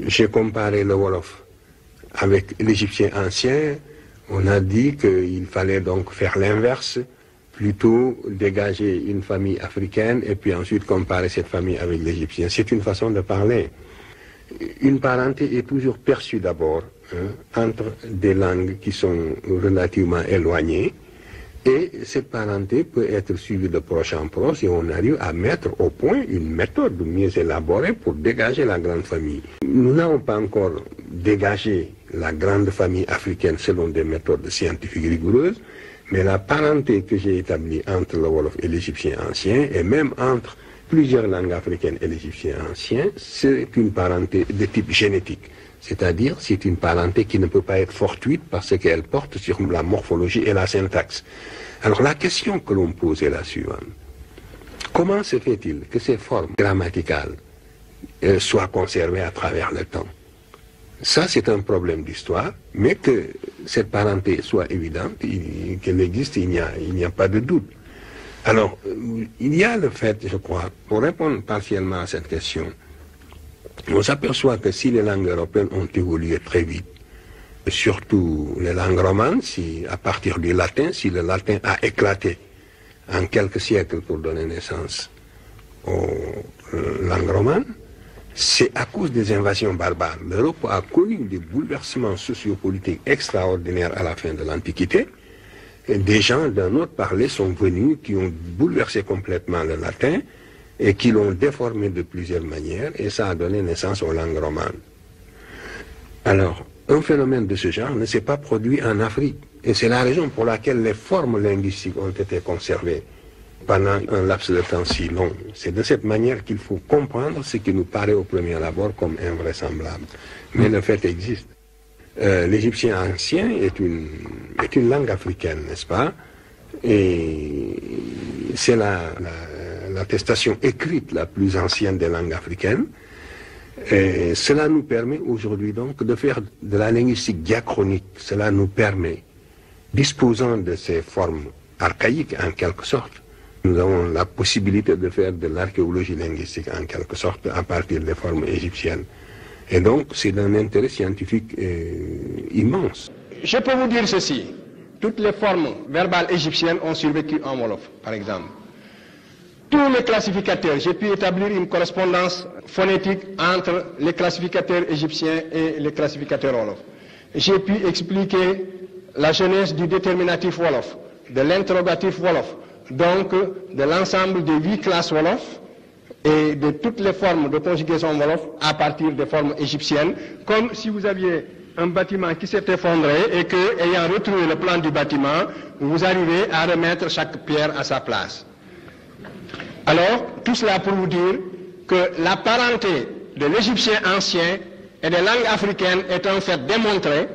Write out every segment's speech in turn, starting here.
j'ai comparé le Wolof avec l'égyptien ancien. On a dit qu'il fallait donc faire l'inverse, plutôt dégager une famille africaine et puis ensuite comparer cette famille avec l'égyptien. C'est une façon de parler. Une parenté est toujours perçue d'abord entre des langues qui sont relativement éloignées, et cette parenté peut être suivie de proche en proche et on arrive à mettre au point une méthode mieux élaborée pour dégager la grande famille. Nous n'avons pas encore dégagé la grande famille africaine selon des méthodes scientifiques rigoureuses, mais la parenté que j'ai établie entre le Wolof et l'égyptien ancien, et même entre plusieurs langues africaines et l'égyptien ancien, c'est une parenté de type génétique. C'est-à-dire, c'est une parenté qui ne peut pas être fortuite parce qu'elle porte sur la morphologie et la syntaxe. Alors la question que l'on pose est la suivante. Comment se fait-il que ces formes grammaticales soient conservées à travers le temps? Ça, c'est un problème d'histoire, mais que cette parenté soit évidente, qu'elle existe, il n'y a pas de doute. Alors, il y a le fait, je crois, pour répondre partiellement à cette question, on s'aperçoit que si les langues européennes ont évolué très vite, surtout les langues romanes, si à partir du latin, si le latin a éclaté en quelques siècles pour donner naissance aux langues romanes, c'est à cause des invasions barbares. L'Europe a connu des bouleversements sociopolitiques extraordinaires à la fin de l'Antiquité. Et des gens d'un autre parler sont venus qui ont bouleversé complètement le latin et qui l'ont déformé de plusieurs manières, et ça a donné naissance aux langues romanes. Alors, un phénomène de ce genre ne s'est pas produit en Afrique, et c'est la raison pour laquelle les formes linguistiques ont été conservées pendant un laps de temps si long. C'est de cette manière qu'il faut comprendre ce qui nous paraît au premier abord comme invraisemblable. Mais le fait existe. L'égyptien ancien est une langue africaine, n'est-ce pas? Et c'est l'attestation écrite la plus ancienne des langues africaines. Et cela nous permet aujourd'hui donc de faire de la linguistique diachronique. Cela nous permet, disposant de ces formes archaïques en quelque sorte, nous avons la possibilité de faire de l'archéologie linguistique en quelque sorte à partir des formes égyptiennes. Et donc c'est d'un intérêt scientifique immense. Je peux vous dire ceci. Toutes les formes verbales égyptiennes ont survécu en Wolof, par exemple. Tous les classificateurs, j'ai pu établir une correspondance phonétique entre les classificateurs égyptiens et les classificateurs Wolof. J'ai pu expliquer la genèse du déterminatif Wolof, de l'interrogatif Wolof, donc de l'ensemble des 8 classes Wolof et de toutes les formes de conjugaison Wolof à partir des formes égyptiennes, comme si vous aviez un bâtiment qui s'est effondré et que, ayant retrouvé le plan du bâtiment, vous arrivez à remettre chaque pierre à sa place. Alors, tout cela pour vous dire que la parenté de l'égyptien ancien et des langues africaines est en fait démontrée,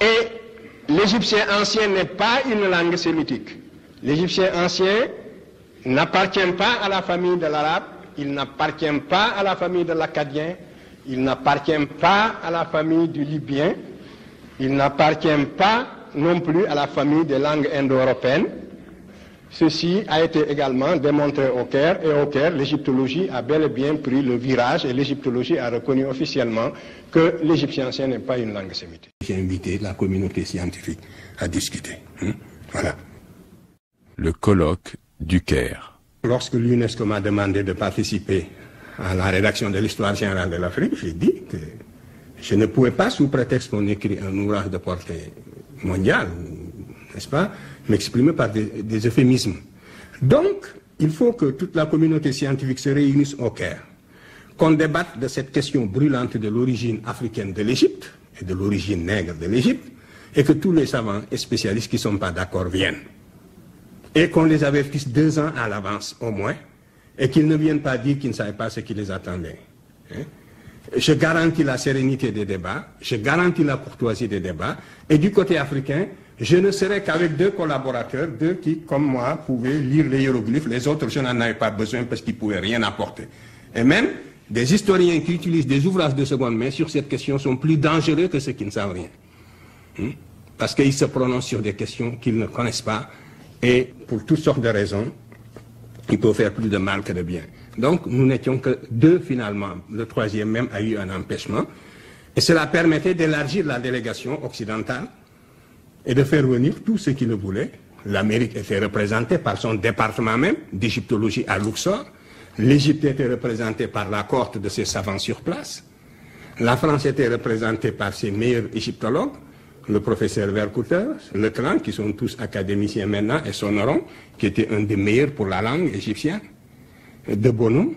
et l'égyptien ancien n'est pas une langue sémitique. L'égyptien ancien n'appartient pas à la famille de l'arabe, il n'appartient pas à la famille de l'akkadien, il n'appartient pas à la famille du libyen, il n'appartient pas non plus à la famille des langues indo-européennes. Ceci a été également démontré au Caire, et au Caire, l'égyptologie a bel et bien pris le virage, et l'égyptologie a reconnu officiellement que l'égyptien ancien n'est pas une langue sémitique. J'ai invité la communauté scientifique à discuter. Voilà. Le colloque du Caire. Lorsque l'UNESCO m'a demandé de participer à la rédaction de l'histoire générale de l'Afrique, j'ai dit que je ne pouvais pas, sous prétexte qu'on écrit un ouvrage de portée mondiale, n'est-ce pas, m'exprimer par des euphémismes. Donc, il faut que toute la communauté scientifique se réunisse au Caire, qu'on débatte de cette question brûlante de l'origine africaine de l'Égypte et de l'origine nègre de l'Égypte, et que tous les savants et spécialistes qui ne sont pas d'accord viennent. Et qu'on les avertisse 2 ans à l'avance au moins, et qu'ils ne viennent pas dire qu'ils ne savaient pas ce qui les attendait. Je garantis la sérénité des débats, je garantis la courtoisie des débats, et du côté africain, je ne serai qu'avec 2 collaborateurs, 2 qui, comme moi, pouvaient lire les hiéroglyphes, les autres je n'en avais pas besoin parce qu'ils ne pouvaient rien apporter. Et même, des historiens qui utilisent des ouvrages de seconde main sur cette question sont plus dangereux que ceux qui ne savent rien. Parce qu'ils se prononcent sur des questions qu'ils ne connaissent pas, et pour toutes sortes de raisons, ils peuvent faire plus de mal que de bien. Donc nous n'étions que 2 finalement. Le 3e même a eu un empêchement. Et cela permettait d'élargir la délégation occidentale et de faire venir tous ceux qui le voulaient. L'Amérique était représentée par son département même d'égyptologie à Luxor. L'Égypte était représentée par la cohorte de ses savants sur place. La France était représentée par ses meilleurs égyptologues, le professeur Vercouter, Leclan, qui sont tous académiciens maintenant, et Sonneron, qui était un des meilleurs pour la langue égyptienne, de Bonhomme.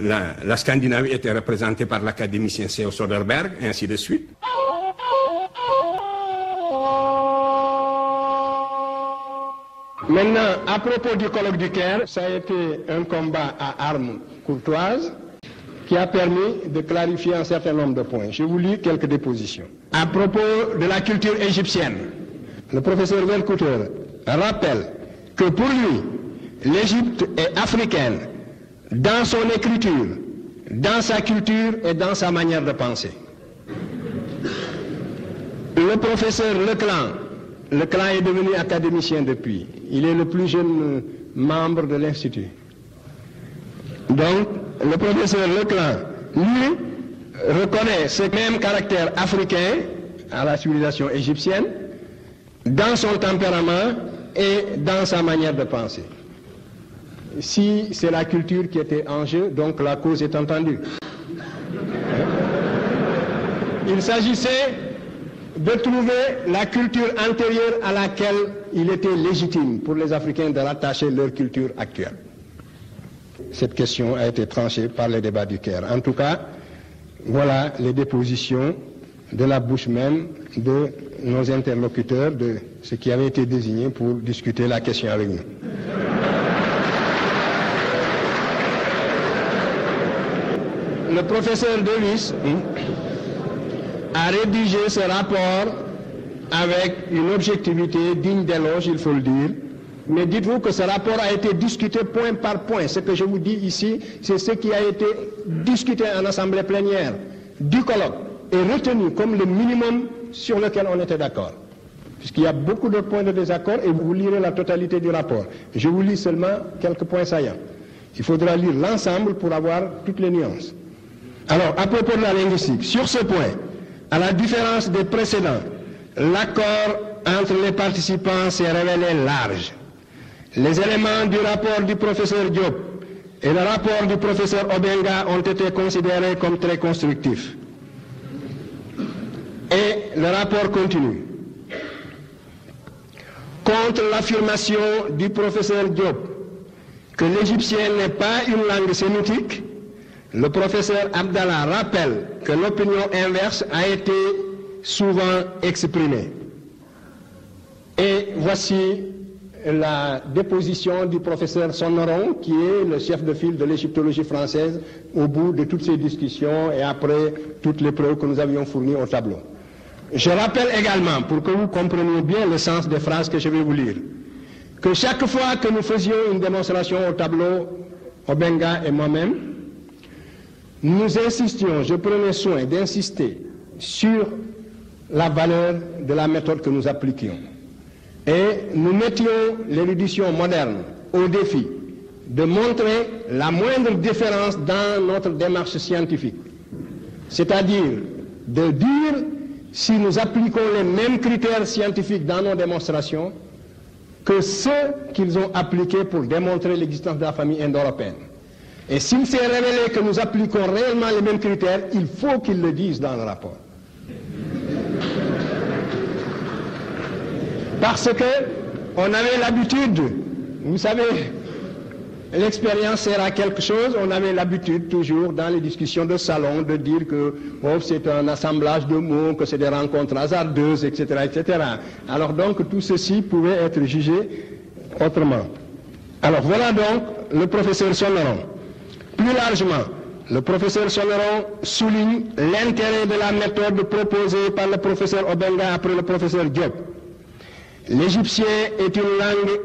La Scandinavie était représentée par l'académicien Theo Soderberg, et ainsi de suite. Maintenant, à propos du colloque du Caire, ça a été un combat à armes courtoises qui a permis de clarifier un certain nombre de points. Je vous lis quelques dépositions. À propos de la culture égyptienne, le professeur Vercouter rappelle que pour lui, l'Égypte est africaine dans son écriture, dans sa culture et dans sa manière de penser. Le professeur Leclan est devenu académicien depuis. Il est le plus jeune membre de l'Institut. Donc, le professeur Leclan, lui, reconnaît ce même caractère africain à la civilisation égyptienne dans son tempérament et dans sa manière de penser. Si c'est la culture qui était en jeu, donc la cause est entendue. Il s'agissait de trouver la culture antérieure à laquelle il était légitime pour les Africains de rattacher leur culture actuelle. Cette question a été tranchée par les débats du Caire. En tout cas, voilà les dépositions de la bouche même de nos interlocuteurs de ce qui avait été désigné pour discuter la question avec nous. Le professeur Davis a rédigé ce rapport avec une objectivité digne d'éloge, il faut le dire. Mais dites-vous que ce rapport a été discuté point par point. Ce que je vous dis ici, c'est ce qui a été discuté en assemblée plénière du colloque et retenu comme le minimum sur lequel on était d'accord. Puisqu'il y a beaucoup de points de désaccord et vous lirez la totalité du rapport. Je vous lis seulement quelques points saillants. Il faudra lire l'ensemble pour avoir toutes les nuances. Alors, à propos de la linguistique, sur ce point, à la différence des précédents, l'accord entre les participants s'est révélé large. Les éléments du rapport du professeur Diop et le rapport du professeur Obenga ont été considérés comme très constructifs. Et le rapport continue. Contre l'affirmation du professeur Diop que l'égyptien n'est pas une langue sémitique, le professeur Abdallah rappelle que l'opinion inverse a été souvent exprimée. Et voici la déposition du professeur Sonneron, qui est le chef de file de l'égyptologie française, au bout de toutes ces discussions et après toutes les preuves que nous avions fournies au tableau. Je rappelle également, pour que vous compreniez bien le sens des phrases que je vais vous lire, que chaque fois que nous faisions une démonstration au tableau, Obenga et moi-même, nous insistions, je prenais soin d'insister sur la valeur de la méthode que nous appliquions. Et nous mettions l'érudition moderne au défi de montrer la moindre différence dans notre démarche scientifique. C'est-à-dire de dire si nous appliquons les mêmes critères scientifiques dans nos démonstrations que ceux qu'ils ont appliqués pour démontrer l'existence de la famille indo-européenne. Et s'il s'est révélé que nous appliquons réellement les mêmes critères, il faut qu'ils le disent dans le rapport. Parce que on avait l'habitude, vous savez, l'expérience sert à quelque chose, on avait l'habitude toujours dans les discussions de salon de dire que oh, c'est un assemblage de mots, que c'est des rencontres hasardeuses, etc., etc. Alors donc tout ceci pouvait être jugé autrement. Alors voilà donc le professeur Sonneron. Plus largement, le professeur Sonneron souligne l'intérêt de la méthode proposée par le professeur Obenga après le professeur Diop. L'égyptien est une langue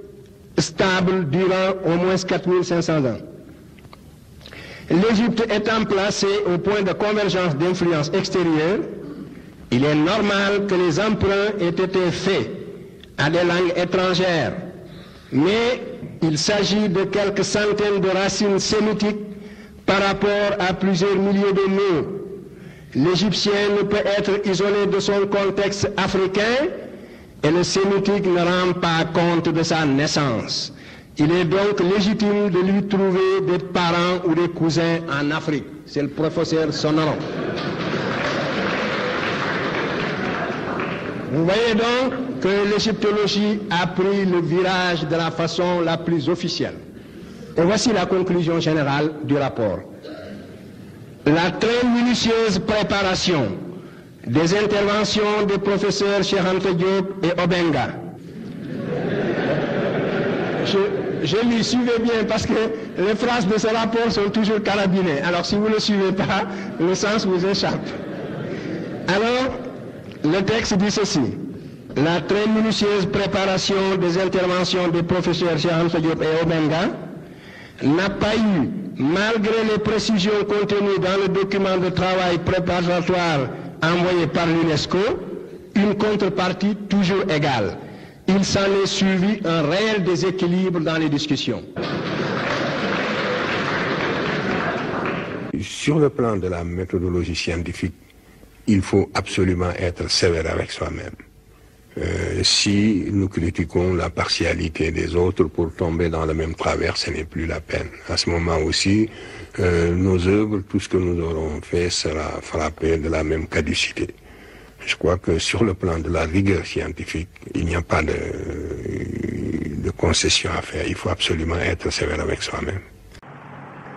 stable durant au moins 4500 ans. L'Égypte étant placée au point de convergence d'influence extérieure, il est normal que les emprunts aient été faits à des langues étrangères. Mais Il s'agit de quelques centaines de racines sémitiques par rapport à plusieurs milliers de mots. L'Égyptien ne peut être isolé de son contexte africain et le sémitique ne rend pas compte de sa naissance. Il est donc légitime de lui trouver des parents ou des cousins en Afrique. C'est le professeur Sonoron. Vous voyez donc que l'égyptologie a pris le virage de la façon la plus officielle. Et voici la conclusion générale du rapport. La très minutieuse préparation des interventions des professeurs Cheikh Anta Diop et Obenga. Je lui suivez bien parce que les phrases de ce rapport sont toujours carabinées. Alors si vous ne le suivez pas, le sens vous échappe. Alors, le texte dit ceci. La très minutieuse préparation des interventions des professeurs Cheikh Anta Diop et Obenga n'a pas eu, malgré les précisions contenues dans le document de travail préparatoire envoyé par l'UNESCO, une contrepartie toujours égale. Il s'en est suivi un réel déséquilibre dans les discussions. Sur le plan de la méthodologie scientifique, il faut absolument être sévère avec soi-même. Si nous critiquons la partialité des autres pour tomber dans le même travers, ce n'est plus la peine. À ce moment aussi, nos œuvres, tout ce que nous aurons fait sera frappé de la même caducité. Je crois que sur le plan de la rigueur scientifique, il n'y a pas de concession à faire. Il faut absolument être sévère avec soi-même.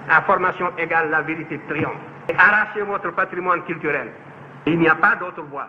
À formation égale, la vérité triomphe. Arrachez votre patrimoine culturel. Il n'y a pas d'autre voie.